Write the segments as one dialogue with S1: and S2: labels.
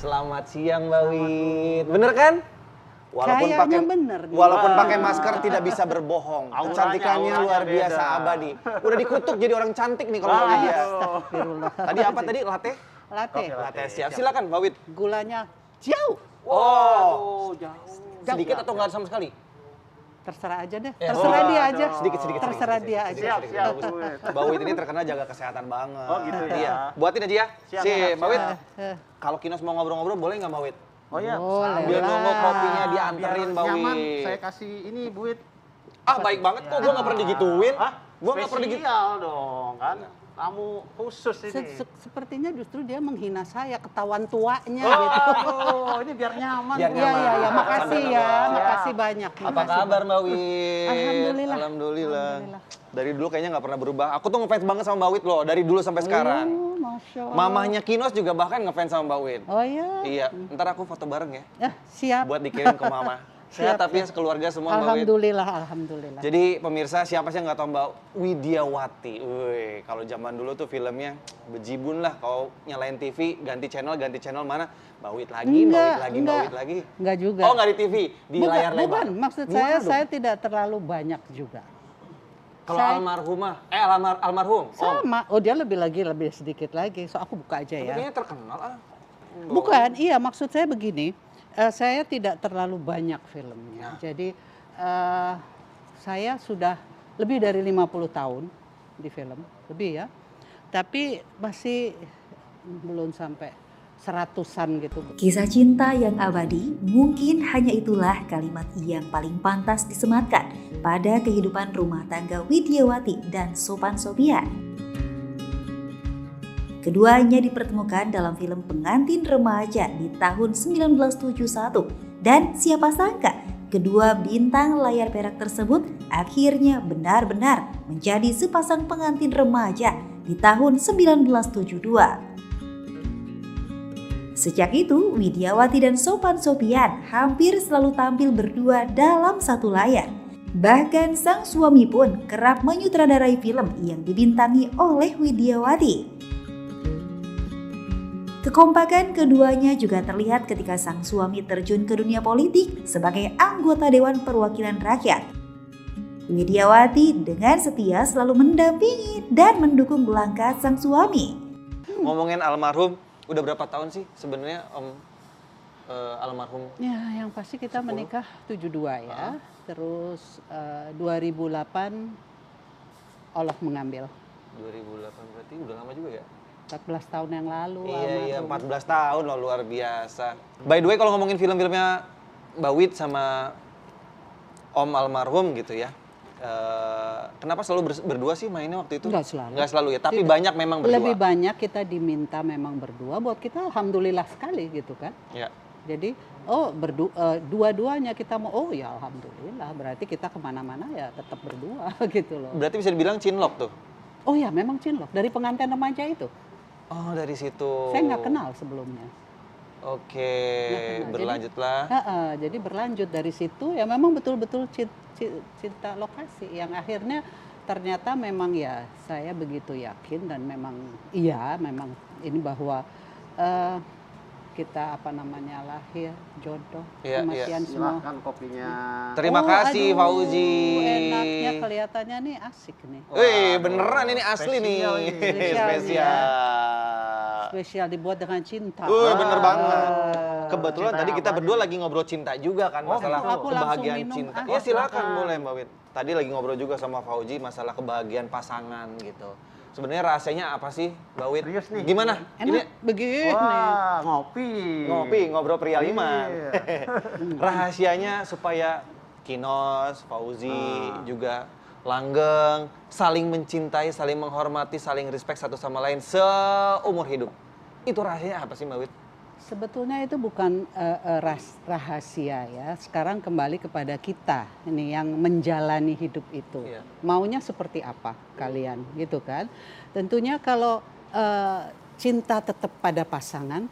S1: Selamat siang Mbak Wit. Bener kan?
S2: Walaupun pakai masker tidak bisa berbohong. Kecantikannya luar biasa abadi. Udah dikutuk jadi orang cantik nih kalau Mbak Wit.
S3: Astagfirullah.
S2: Tadi apa tadi? Latte?
S3: Latte.
S2: Latte siap. Silakan Mbak Wit.
S3: Gulanya jauh.
S2: Oh,
S1: Jauh.
S2: sedikit atau enggak sama sekali?
S3: Terserah aja deh.
S1: Ya,
S3: Terserah dia aja.
S2: Sedikit.
S3: Terserah dia aja.
S4: Siap.
S2: Mbak Wit ini terkenal jaga kesehatan banget.
S4: Oh gitu ya.
S2: Iya. Buatin aja ya.
S4: Siap,
S2: Si
S4: siap,
S2: Mbak Wit.
S3: Eh,
S2: Kalau Kinos mau ngobrol-ngobrol boleh nggak Mbak Wit?
S4: Oh iya.
S3: Boleh.
S2: Biar
S3: lah.
S2: nunggu kopinya dianterin Mbak
S4: Nyaman,
S2: Wit.
S4: saya kasih ini buit.
S2: Ah baik banget kok, gue nggak pernah digituin.
S4: Hah?
S2: Gue nggak pernah digituin.
S4: Spesial dong kan. Tamu khusus ini.
S3: Sepertinya justru dia menghina saya, ketahuan tuanya gitu.
S4: Oh, ini biar nyaman.
S2: Biar
S3: Iya,
S2: nyaman.
S3: iya, ya, makasih ya,
S4: Siap.
S3: makasih banyak.
S1: Apa
S3: makasih.
S1: kabar Mbak Wit?
S3: Alhamdulillah.
S2: Alhamdulillah.
S3: Alhamdulillah.
S2: Dari dulu kayaknya nggak pernah berubah. Aku tuh ngefans banget sama Mbak Wit loh, dari dulu sampai sekarang.
S3: Oh, Masya Allah.
S2: Mamahnya Kinos juga bahkan ngefans sama Mbak Wit.
S3: Oh iya.
S2: Iya, ntar aku foto bareng ya,
S3: Siap.
S2: buat dikirim ke mama. Sehat tapi ya sekeluarga semua Mbak Wit.
S3: Alhamdulillah, alhamdulillah.
S2: Jadi pemirsa siapa sih yang nggak tahu Mbak Widiawati? Wih, kalau zaman dulu tuh filmnya bejibun lah. Kalau nyalain TV ganti channel mana? Mbak Wit lagi, Mbak Wit lagi, Mbak Wit lagi.
S3: Enggak juga.
S2: Oh nggak di TV, di layar lebar.
S3: Bukan, maksud
S2: Gimana dong?
S3: saya tidak terlalu banyak juga.
S2: Kalau
S3: saya-
S2: almarhumah, almarhum, Om.
S3: Sama, oh dia lebih sedikit lagi. So aku buka aja
S2: Tapi
S3: ya.
S2: kayaknya terkenal ah.
S3: Bukan, iya maksud saya begini. Saya tidak terlalu banyak filmnya.
S2: Nah.
S3: Jadi saya sudah lebih dari 50 tahun di film, lebih ya. Tapi masih belum sampai seratusan gitu.
S5: Kisah cinta yang abadi, mungkin hanya itulah kalimat yang paling pantas disematkan pada kehidupan rumah tangga Widiawati dan Sopan Sopian. Keduanya dipertemukan dalam film Pengantin Remaja di tahun 1971 dan siapa sangka kedua bintang layar perak tersebut akhirnya benar-benar menjadi sepasang pengantin remaja di tahun 1972. Sejak itu, Widiawati dan Sopan Sopian hampir selalu tampil berdua dalam satu layar. Bahkan sang suami pun kerap menyutradarai film yang dibintangi oleh Widiawati. Kekompakan keduanya juga terlihat ketika sang suami terjun ke dunia politik sebagai anggota Dewan Perwakilan Rakyat. Widiawati dengan setia selalu mendampingi dan mendukung langkah sang suami.
S2: Ngomongin almarhum, udah berapa tahun sih sebenarnya Om almarhum?
S3: Ya, yang pasti kita
S2: 10.
S3: menikah 72 ya. Terus 2008 Allah mengambil.
S2: 2008 berarti udah lama juga ya?
S3: 14 tahun yang lalu.
S2: Iya,
S3: almarhum.
S2: 14 tahun loh, luar biasa. By the way, kalau ngomongin film-filmnya Mbak Wit sama Om almarhum gitu ya, kenapa selalu berdua sih mainnya waktu itu?
S3: Nggak selalu.
S2: Nggak selalu ya, tapi
S3: Tidak.
S2: banyak memang berdua.
S3: Lebih banyak kita diminta memang berdua, buat kita alhamdulillah sekali gitu kan.
S2: Ya.
S3: Jadi dua-duanya kita mau, oh ya alhamdulillah, berarti kita kemana-mana ya tetap berdua gitu loh.
S2: Berarti bisa dibilang cinlok tuh?
S3: Oh ya memang cinlok, dari Pengantin Remaja itu.
S2: Oh, dari situ.
S3: Saya nggak kenal sebelumnya.
S2: Oke,
S3: Nggak kenal.
S2: berlanjutlah.
S3: Jadi berlanjut dari situ ya memang betul-betul cinta lokasi yang akhirnya ternyata memang ya saya begitu yakin dan memang memang ini bahwa kita lahir jodoh
S2: Iya,
S3: kematian semua.
S4: Silahkan kopinya.
S2: Terima kasih
S3: aduh,
S2: Fauzi.
S3: Enaknya kelihatannya nih asik nih.
S2: Wih, beneran ini asli nih.
S4: Spesial ini.
S2: Spesial.
S3: Spesial dibuat dengan cinta.
S2: Wih, bener banget.
S3: Wah.
S2: Kebetulan
S4: Cinta
S2: tadi
S4: yang
S2: kita
S4: apa
S2: berdua
S4: nih?
S2: lagi ngobrol cinta juga kan,
S4: Oh,
S2: masalah
S4: gitu.
S3: Aku langsung
S2: kebahagiaan
S3: minum,
S2: cinta.
S3: ah.
S2: Iya silakan
S4: Silakan.
S2: boleh Mbak Wit. Tadi lagi ngobrol juga sama Fauzi masalah kebahagiaan pasangan gitu. Sebenarnya rahasianya apa sih Mbak Wit?
S4: Serius nih.
S2: Gimana?
S3: Enak begini.
S4: Wah, ngopi.
S2: Ngopi, ngobrol pria liman.
S4: Iya.
S2: Rahasianya supaya Kinos, Fauzi,
S4: Ah.
S2: juga Langgeng saling mencintai, saling menghormati, saling respect satu sama lain seumur hidup. Itu rahasianya apa sih Mbak Wit?
S3: Sebetulnya itu bukan rahasia ya. Sekarang kembali kepada kita ini yang menjalani hidup itu.
S2: Iya.
S3: Maunya seperti apa kalian gitu kan? Tentunya kalau cinta tetap pada pasangan,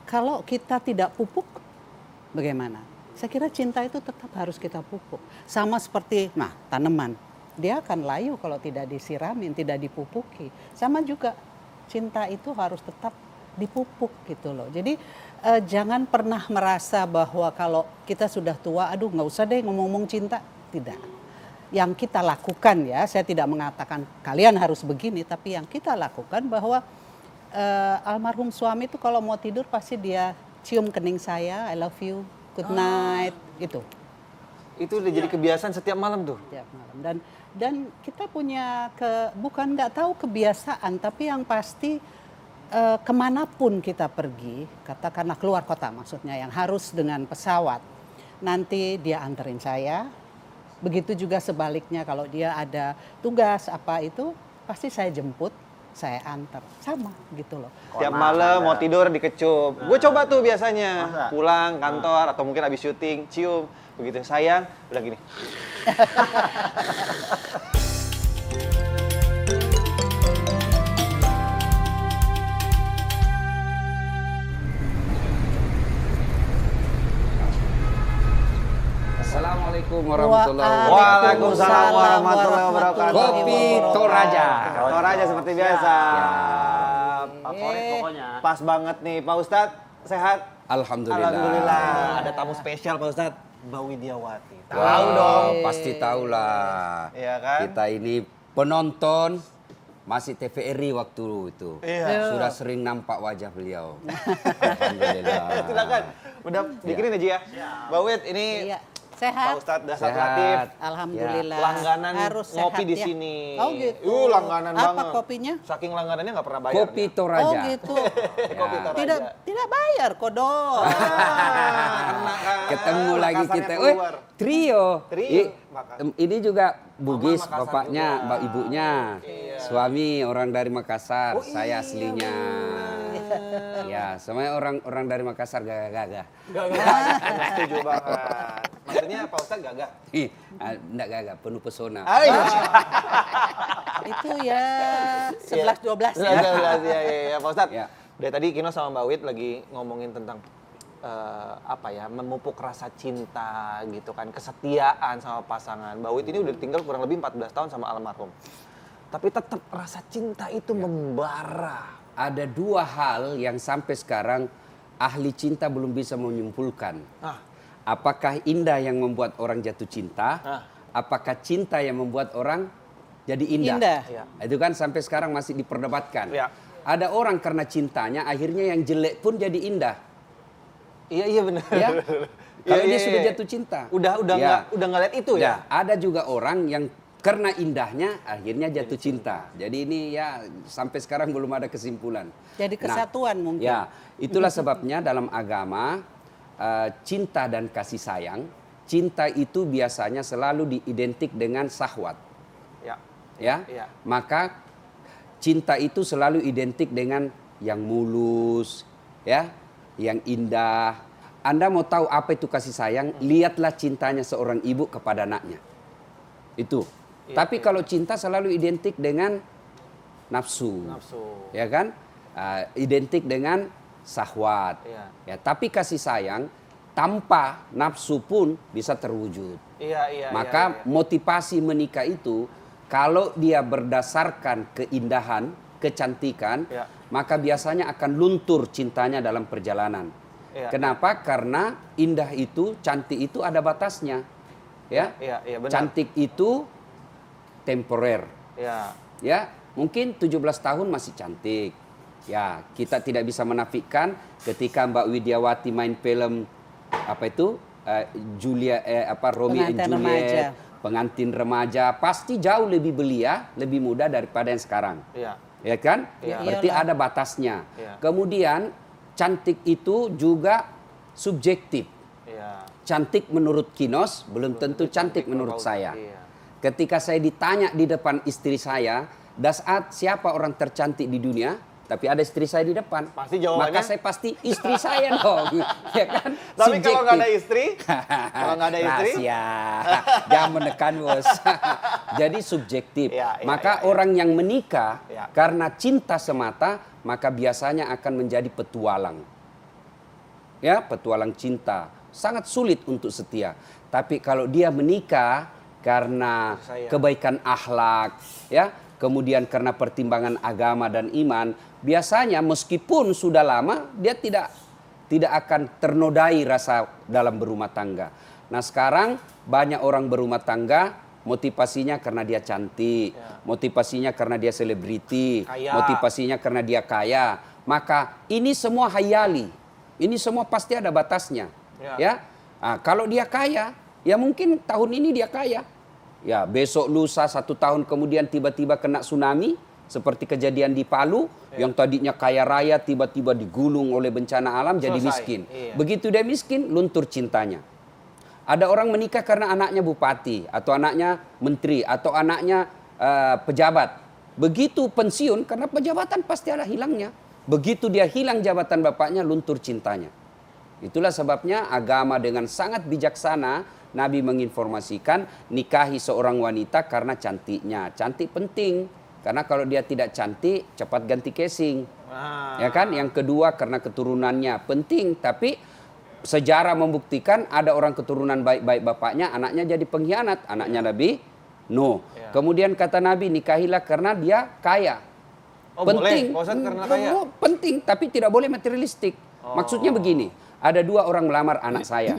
S3: kalau kita tidak pupuk bagaimana? Saya kira cinta itu tetap harus kita pupuk. Sama seperti tanaman. Dia akan layu kalau tidak disiramin, tidak dipupuki. Sama juga cinta itu harus tetap dipupuk gitu loh. Jadi jangan pernah merasa bahwa kalau kita sudah tua, aduh nggak usah deh ngomong-ngomong cinta. Tidak. Yang kita lakukan ya, saya tidak mengatakan kalian harus begini, tapi yang kita lakukan bahwa almarhum suami itu kalau mau tidur pasti dia cium kening saya, I love you, good night, gitu.
S2: Itu udah jadi kebiasaan setiap malam tuh.
S3: Setiap malam. Dan kita punya bukan nggak tahu kebiasaan, tapi yang pasti kemanapun kita pergi, katakanlah keluar kota maksudnya, yang harus dengan pesawat, nanti dia anterin saya. Begitu juga sebaliknya kalau dia ada tugas apa itu, pasti saya jemput, saya antar. Sama gitu loh.
S2: Tiap malam mau tidur dikecup. Gue coba tuh biasanya.
S4: Masa?
S2: Pulang kantor atau mungkin habis syuting, cium. Begitu sayang, udah gini.
S6: Assalamualaikum warahmatullahi wabarakatuh.
S2: Waalaikumsalam warahmatullahi wabarakatuh.
S6: Kopi Toraja.
S2: Toraja seperti biasa.
S4: Favorit pokoknya.
S2: Pas banget nih Pak Ustadz, sehat?
S6: Alhamdulillah.
S2: Alhamdulillah. Ada tamu spesial Pak Ustadz, Mbak Widiawati. Tahu
S6: Wah,
S2: dong.
S6: Pasti tahu lah.
S2: Iya kan?
S6: Kita ini penonton masih TVRI waktu itu.
S2: Iya.
S6: Sudah sering nampak wajah beliau. Alhamdulillah.
S2: Silakan. Udah bikinin aja ya. Mbak Wid, ini
S3: Iya,
S2: Pak
S3: sehat.
S2: Ustadz Dasar
S6: Sehat.
S2: Latif.
S3: Alhamdulillah.
S2: Langganan
S3: Harus
S2: ngopi
S3: sehat
S2: di
S3: ya.
S2: sini.
S3: Oh gitu.
S2: Langganan
S3: Apa
S2: banget.
S3: kopinya?
S2: Saking langganannya nggak pernah bayar.
S6: Kopi
S2: dia.
S6: Toraja.
S3: Oh gitu.
S2: Kopi
S6: Ya.
S2: Toraja.
S3: Tidak bayar kodok.
S2: Kena kan.
S6: Ketemu lagi
S2: Makassarnya
S6: kita.
S2: keluar.
S6: Trio.
S2: Trio.
S6: Ini juga Bugis,
S2: Makassar
S6: bapaknya,
S2: juga.
S6: mbak ibunya. Suami orang dari Makassar,
S2: Oh,
S6: saya
S2: iya,
S6: aslinya. Ya, semuanya orang dari Makassar gagah-gagah.
S2: Setuju banget. Maksudnya Pak Ustadz gagah.
S6: Enggak gagah, penuh pesona.
S3: Itu ya 11-12 ya.
S2: Ya, Pak Ustadz.
S6: Ya.
S2: Dari tadi Kino sama Mbak Wid lagi ngomongin tentang apa ya, memupuk rasa cinta gitu kan, kesetiaan sama pasangan. Mbak Wid ini udah tinggal kurang lebih 14 tahun sama almarhum. Tapi tetap rasa cinta itu membara.
S6: Ada dua hal yang sampai sekarang ahli cinta belum bisa menyimpulkan.
S2: Ah.
S6: Apakah indah yang membuat orang jatuh cinta?
S2: Ah.
S6: Apakah cinta yang membuat orang jadi indah?
S3: Indah.
S2: Ya.
S6: Itu kan sampai sekarang masih diperdebatkan.
S2: Ya.
S6: Ada orang karena cintanya akhirnya yang jelek pun jadi indah.
S2: Iya benar.
S6: Ya. Kalau
S2: Iya,
S6: dia
S2: iya,
S6: sudah
S2: iya.
S6: jatuh cinta.
S2: Udah
S6: Ya.
S2: nggak lihat itu ya.
S6: Ada juga orang yang karena indahnya akhirnya jatuh cinta. Jadi ini ya sampai sekarang belum ada kesimpulan.
S3: Jadi kesatuan mungkin.
S6: Ya, itulah sebabnya dalam agama cinta dan kasih sayang, cinta itu biasanya selalu diidentik dengan syahwat.
S2: Ya.
S6: Ya.
S2: Iya.
S6: Maka cinta itu selalu identik dengan yang mulus, ya, yang indah. Anda mau tahu apa itu kasih sayang? Lihatlah cintanya seorang ibu kepada anaknya. Itu.
S2: Iya,
S6: Tapi kalau cinta selalu identik dengan nafsu.
S2: Nafsu.
S6: Ya kan? Identik dengan syahwat.
S2: Iya.
S6: Ya, tapi kasih sayang tanpa nafsu pun bisa terwujud.
S2: Iya.
S6: Maka motivasi menikah itu kalau dia berdasarkan keindahan, kecantikan,
S2: Ya.
S6: maka biasanya akan luntur cintanya dalam perjalanan.
S2: Ya.
S6: Kenapa? Karena indah itu, cantik itu ada batasnya. Ya.
S2: Iya, benar.
S6: Cantik itu temporer.
S2: Ya.
S6: Ya, mungkin 17 tahun masih cantik. Ya, kita tidak bisa menafikan ketika Mbak Widiawati main film apa itu Romeo and
S3: Pengantin
S6: Juliet,
S3: remaja.
S6: pengantin remaja, pasti jauh lebih belia, lebih muda daripada yang sekarang.
S2: Iya.
S6: Ya kan?
S2: Iya.
S6: Berarti
S3: Iyalah.
S6: ada batasnya.
S2: Iya.
S6: Kemudian cantik itu juga subjektif.
S2: Iya.
S6: Cantik menurut Kinos belum tentu cantik menurut saya.
S2: Iya.
S6: Ketika saya ditanya di depan istri saya, Dasat siapa orang tercantik di dunia? Tapi ada istri saya di depan.
S2: Pasti jawabannya?
S6: Maka saya pasti istri saya dong. Ya kan?
S2: Tapi kalau nggak ada
S6: Subjektif.
S2: istri, kalau nggak ada istri,
S6: Rahasia. Jangan menekan bos. Jadi subjektif.
S2: Ya,
S6: Maka orang yang menikah
S2: Ya.
S6: karena cinta semata, maka biasanya akan menjadi petualang. Ya, petualang cinta. Sangat sulit untuk setia. Tapi kalau dia menikah karena
S2: Sayang.
S6: kebaikan akhlak, ya, kemudian karena pertimbangan agama dan iman, biasanya meskipun sudah lama dia tidak akan ternodai rasa dalam berumah tangga. Nah sekarang banyak orang berumah tangga motivasinya karena dia cantik, motivasinya karena dia selebriti,
S2: Kaya.
S6: motivasinya karena dia kaya. Maka ini semua hayali, ini semua pasti ada batasnya. Ya, nah, kalau dia kaya, ya mungkin tahun ini dia kaya. Ya besok lusa 1 tahun kemudian tiba-tiba kena tsunami. Seperti kejadian di Palu, yang tadinya kaya raya tiba-tiba digulung oleh bencana alam jadi miskin. Begitu dia miskin, luntur cintanya. Ada orang menikah karena anaknya bupati, atau anaknya menteri, atau anaknya pejabat. Begitu pensiun, karena pejabatan pasti ada hilangnya. Begitu dia hilang jabatan bapaknya, luntur cintanya. Itulah sebabnya agama dengan sangat bijaksana, Nabi menginformasikan nikahi seorang wanita karena cantiknya. Cantik penting. Karena kalau dia tidak cantik, cepat ganti casing. Ya kan? Yang kedua karena keturunannya penting. Tapi sejarah membuktikan ada orang keturunan baik-baik bapaknya, anaknya jadi pengkhianat. Anaknya Nabi Nuh. Kemudian kata Nabi, nikahilah karena dia kaya. Penting.
S2: Boleh, karena kaya.
S6: Penting, tapi tidak boleh materialistik. Maksudnya begini, ada 2 orang melamar anak saya.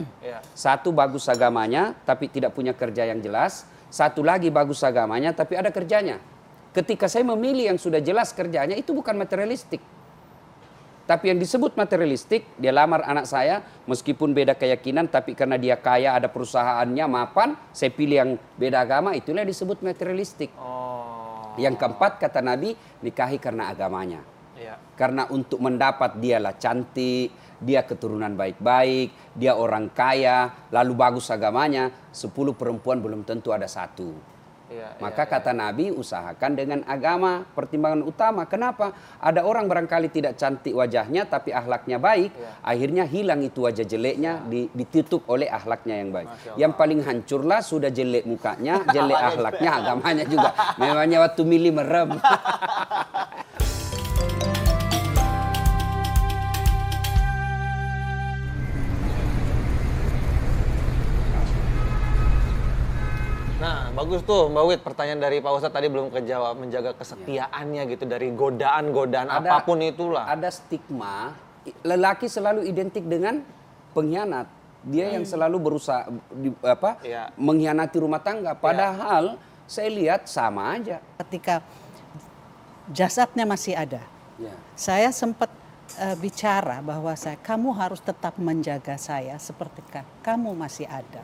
S6: Satu bagus agamanya, tapi tidak punya kerja yang jelas. Satu lagi bagus agamanya, tapi ada kerjanya. Ketika saya memilih yang sudah jelas kerjanya, itu bukan materialistik. Tapi yang disebut materialistik, dia lamar anak saya, meskipun beda keyakinan, tapi karena dia kaya, ada perusahaannya, mapan, saya pilih yang beda agama, itulah yang disebut materialistik. Yang keempat, kata Nabi, nikahi karena agamanya. Karena untuk mendapat dialah cantik, dia keturunan baik-baik, dia orang kaya, lalu bagus agamanya, 10 perempuan belum tentu ada 1. Maka kata Nabi, usahakan dengan agama pertimbangan utama. Kenapa? Ada orang barangkali tidak cantik wajahnya tapi akhlaknya baik, akhirnya hilang itu wajah jeleknya, ditutup oleh akhlaknya yang baik. Yang paling hancurlah sudah jelek mukanya, jelek akhlaknya, agamanya juga. Memangnya waktu milih merem.
S2: Nah, bagus tuh Mbak Wit, pertanyaan dari Pak Ustadz tadi belum kejawab, menjaga kesetiaannya gitu dari godaan-godaan apapun itulah.
S6: Ada stigma, lelaki selalu identik dengan pengkhianat. Dia yang selalu berusaha mengkhianati rumah tangga. Padahal saya lihat sama aja.
S3: Ketika jasadnya masih ada, saya sempat bicara bahwa kamu harus tetap menjaga saya seperti kamu masih ada.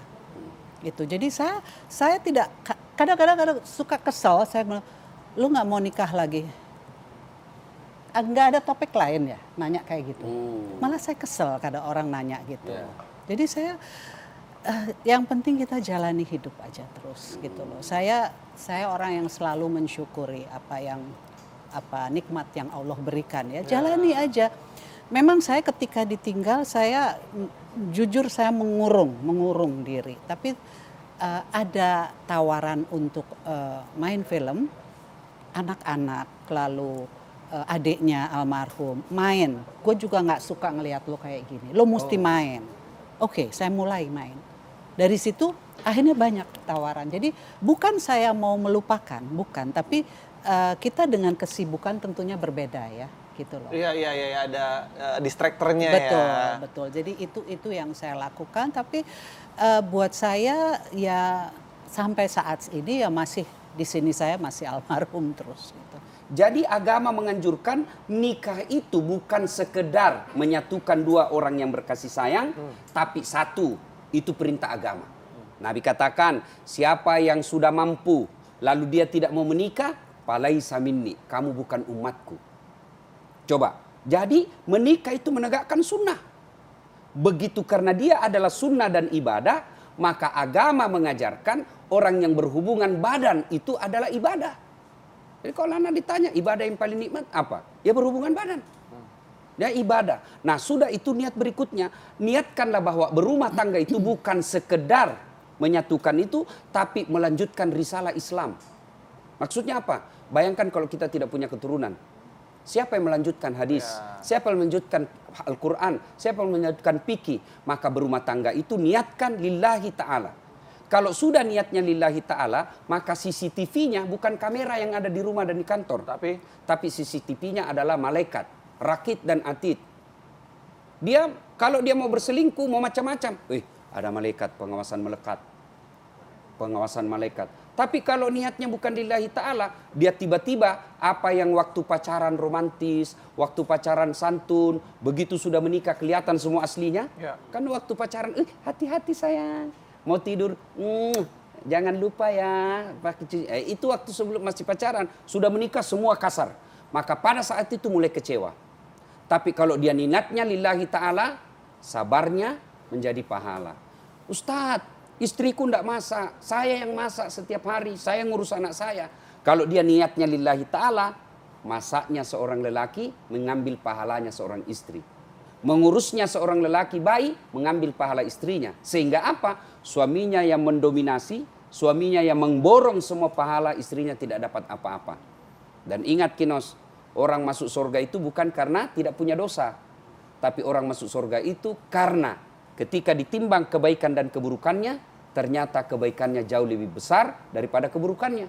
S3: Gitu. Jadi saya tidak, kadang-kadang suka kesel, saya bilang, lu nggak mau nikah lagi? Nggak ada topik lain ya, nanya kayak gitu. Malah saya kesel kada orang nanya gitu. Jadi saya, yang penting kita jalani hidup aja terus gitu loh. Saya orang yang selalu mensyukuri apa nikmat yang Allah berikan ya. Jalani aja. Memang saya ketika ditinggal saya jujur saya mengurung diri. Tapi ada tawaran untuk main film anak-anak, lalu adiknya almarhum main. Gue juga nggak suka ngelihat lo kayak gini. Lo mesti main. Oke, saya mulai main. Dari situ akhirnya banyak tawaran. Jadi bukan saya mau melupakan, bukan. Tapi kita dengan kesibukan tentunya berbeda ya. Gitu loh.
S2: Iya ada distractornya ya.
S3: Betul. Jadi itu yang saya lakukan. Tapi buat saya ya sampai saat ini ya masih di sini saya masih almarhum terus. Gitu.
S6: Jadi agama menganjurkan nikah itu bukan sekedar menyatukan 2 orang yang berkasih sayang, tapi satu, itu perintah agama. Nabi katakan, siapa yang sudah mampu lalu dia tidak mau menikah, falaisa minni, kamu bukan umatku. Coba, jadi menikah itu menegakkan sunnah. Begitu karena dia adalah sunnah dan ibadah, maka agama mengajarkan orang yang berhubungan badan itu adalah ibadah. Jadi kalau anak ditanya ibadah yang paling nikmat apa? Ya berhubungan badan. Ya ibadah. Nah sudah itu niat berikutnya. Niatkanlah bahwa berumah tangga itu bukan sekedar menyatukan itu, tapi melanjutkan risalah Islam. Maksudnya apa? Bayangkan kalau kita tidak punya keturunan. Siapa yang melanjutkan hadis? Siapa yang melanjutkan Al-Quran? Siapa yang melanjutkan fikih? Maka berumah tangga itu niatkan lillahi ta'ala. Kalau sudah niatnya lillahi ta'ala, maka CCTV-nya bukan kamera yang ada di rumah dan di kantor. Tapi CCTV-nya adalah malaikat, rakit dan atid. Dia, kalau dia mau berselingkuh, mau macam-macam. Ada malaikat, pengawasan melekat. Pengawasan malaikat. Tapi kalau niatnya bukan lillahi ta'ala, dia tiba-tiba apa yang waktu pacaran romantis, waktu pacaran santun, begitu sudah menikah kelihatan semua aslinya.
S2: Ya.
S6: Kan waktu pacaran, hati-hati sayang. Mau tidur, jangan lupa ya. Itu waktu sebelum masih pacaran, sudah menikah semua kasar. Maka pada saat itu mulai kecewa. Tapi kalau dia niatnya lillahi ta'ala, sabarnya menjadi pahala. Ustadz, istriku tidak masak, saya yang masak setiap hari, saya ngurus anak saya. Kalau dia niatnya lillahi ta'ala, masaknya seorang lelaki mengambil pahalanya seorang istri. Mengurusnya seorang lelaki baik, mengambil pahala istrinya. Sehingga apa? Suaminya yang mendominasi, suaminya yang memborong semua pahala, istrinya tidak dapat apa-apa. Dan ingat Kinos, orang masuk surga itu bukan karena tidak punya dosa. Tapi orang masuk surga itu karena ketika ditimbang kebaikan dan keburukannya, ternyata kebaikannya jauh lebih besar daripada keburukannya.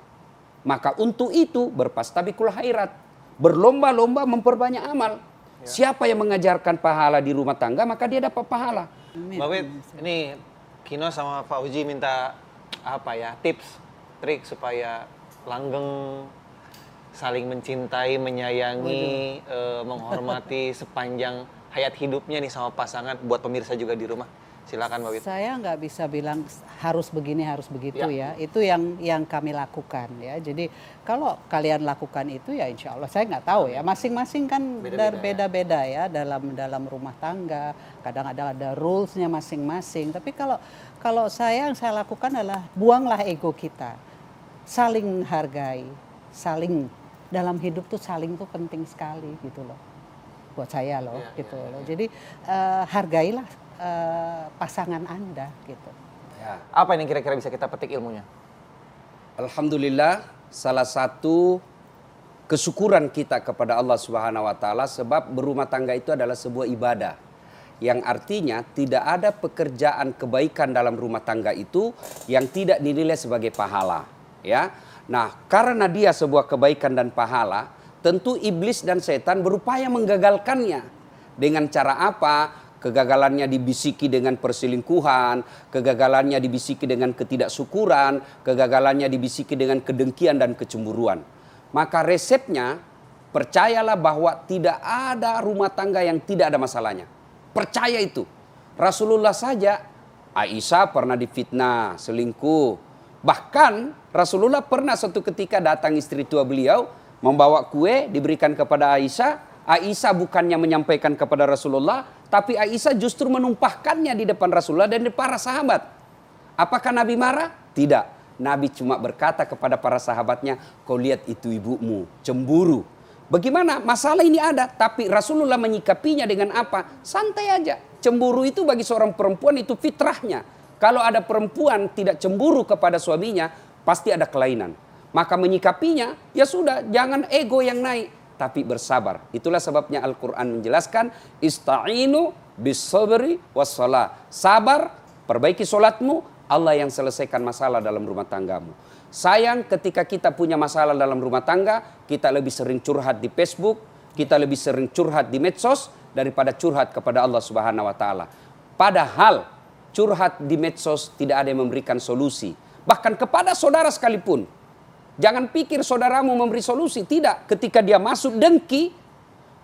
S6: Maka untuk itu berpastabikul khairat, berlomba-lomba memperbanyak amal. Siapa yang mengajarkan pahala di rumah tangga, maka dia dapat pahala.
S2: Mbak Wit, ini Kino sama Pak Uji minta apa ya, tips, trik supaya langgeng, saling mencintai, menyayangi, menghormati sepanjang hayat hidupnya nih sama pasangan, buat pemirsa juga di rumah. Silakan Mbak Wit.
S3: Saya nggak bisa bilang harus begini, harus begitu ya. Itu yang kami lakukan ya. Jadi kalau kalian lakukan itu ya insya Allah, saya nggak tahu ya. Masing-masing kan beda-beda ya dalam rumah tangga. Kadang-kadang ada rulesnya masing-masing. Tapi kalau saya yang saya lakukan adalah buanglah ego kita. Saling menghargai, saling dalam hidup tuh saling tuh penting sekali gitu loh. Buat saya loh gitu loh. Jadi hargailah pasangan Anda gitu.
S6: Ya.
S2: Apa yang kira-kira bisa kita petik ilmunya?
S6: Alhamdulillah, salah satu kesyukuran kita kepada Allah Subhanahu wa taala sebab berumah tangga itu adalah sebuah ibadah. Yang artinya tidak ada pekerjaan kebaikan dalam rumah tangga itu yang tidak dinilai sebagai pahala, ya. Nah, karena dia sebuah kebaikan dan pahala, tentu iblis dan setan berupaya menggagalkannya. Dengan cara apa? Kegagalannya dibisiki dengan perselingkuhan, kegagalannya dibisiki dengan ketidaksyukuran, kegagalannya dibisiki dengan kedengkian dan kecemburuan. Maka resepnya, percayalah bahwa tidak ada rumah tangga yang tidak ada masalahnya. Percaya itu. Rasulullah saja, Aisyah pernah difitnah, selingkuh. Bahkan Rasulullah pernah suatu ketika datang istri tua beliau, membawa kue diberikan kepada Aisyah. Aisyah bukannya menyampaikan kepada Rasulullah, tapi Aisyah justru menumpahkannya di depan Rasulullah dan di para sahabat. Apakah Nabi marah? Tidak. Nabi cuma berkata kepada para sahabatnya, kau lihat itu ibumu, cemburu. Bagaimana? Masalah ini ada, tapi Rasulullah menyikapinya dengan apa? Santai aja. Cemburu itu bagi seorang perempuan itu fitrahnya. Kalau ada perempuan tidak cemburu kepada suaminya, pasti ada kelainan. Maka menyikapinya, ya sudah, jangan ego yang naik. Tapi bersabar. Itulah sebabnya Al-Quran menjelaskan, ista'inu bis-sabri was-salah. Sabar, perbaiki solatmu, Allah yang selesaikan masalah dalam rumah tanggamu. Sayang ketika kita punya masalah dalam rumah tangga, kita lebih sering curhat di Facebook, kita lebih sering curhat di medsos, daripada curhat kepada Allah Subhanahu wa taala. Padahal curhat di medsos tidak ada yang memberikan solusi. Bahkan kepada saudara sekalipun. Jangan pikir saudaramu memberi solusi. Tidak. Ketika dia masuk dengki,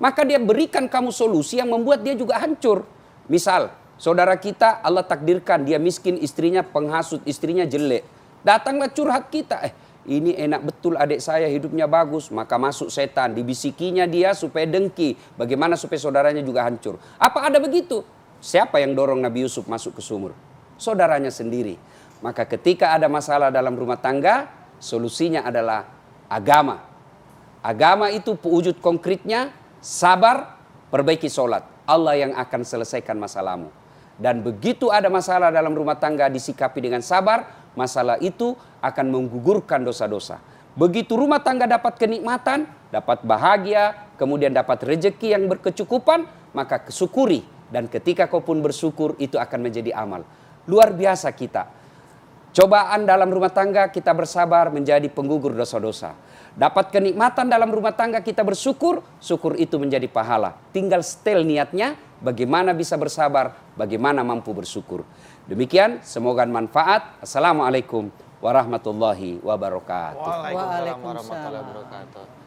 S6: maka dia berikan kamu solusi yang membuat dia juga hancur. Misal, saudara kita Allah takdirkan dia miskin, istrinya penghasut, istrinya jelek. Datanglah curhat kita. Ini enak betul adik saya hidupnya bagus. Maka masuk setan, dibisikinya dia supaya dengki. Bagaimana supaya saudaranya juga hancur. Apa ada begitu? Siapa yang dorong Nabi Yusuf masuk ke sumur? Saudaranya sendiri. Maka ketika ada masalah dalam rumah tangga, solusinya adalah agama. Agama itu wujud konkretnya sabar, perbaiki sholat. Allah yang akan selesaikan masalahmu. Dan begitu ada masalah dalam rumah tangga disikapi dengan sabar, masalah itu akan menggugurkan dosa-dosa. Begitu rumah tangga dapat kenikmatan, dapat bahagia, kemudian dapat rezeki yang berkecukupan, maka syukuri. Dan ketika kau pun bersyukur, itu akan menjadi amal. Luar biasa kita. Cobaan dalam rumah tangga kita bersabar menjadi penggugur dosa-dosa. Dapat kenikmatan dalam rumah tangga kita bersyukur, syukur itu menjadi pahala. Tinggal setel niatnya, bagaimana bisa bersabar, bagaimana mampu bersyukur. Demikian, semoga manfaat. Assalamualaikum warahmatullahi wabarakatuh.
S2: Waalaikumsalam warahmatullahi wabarakatuh.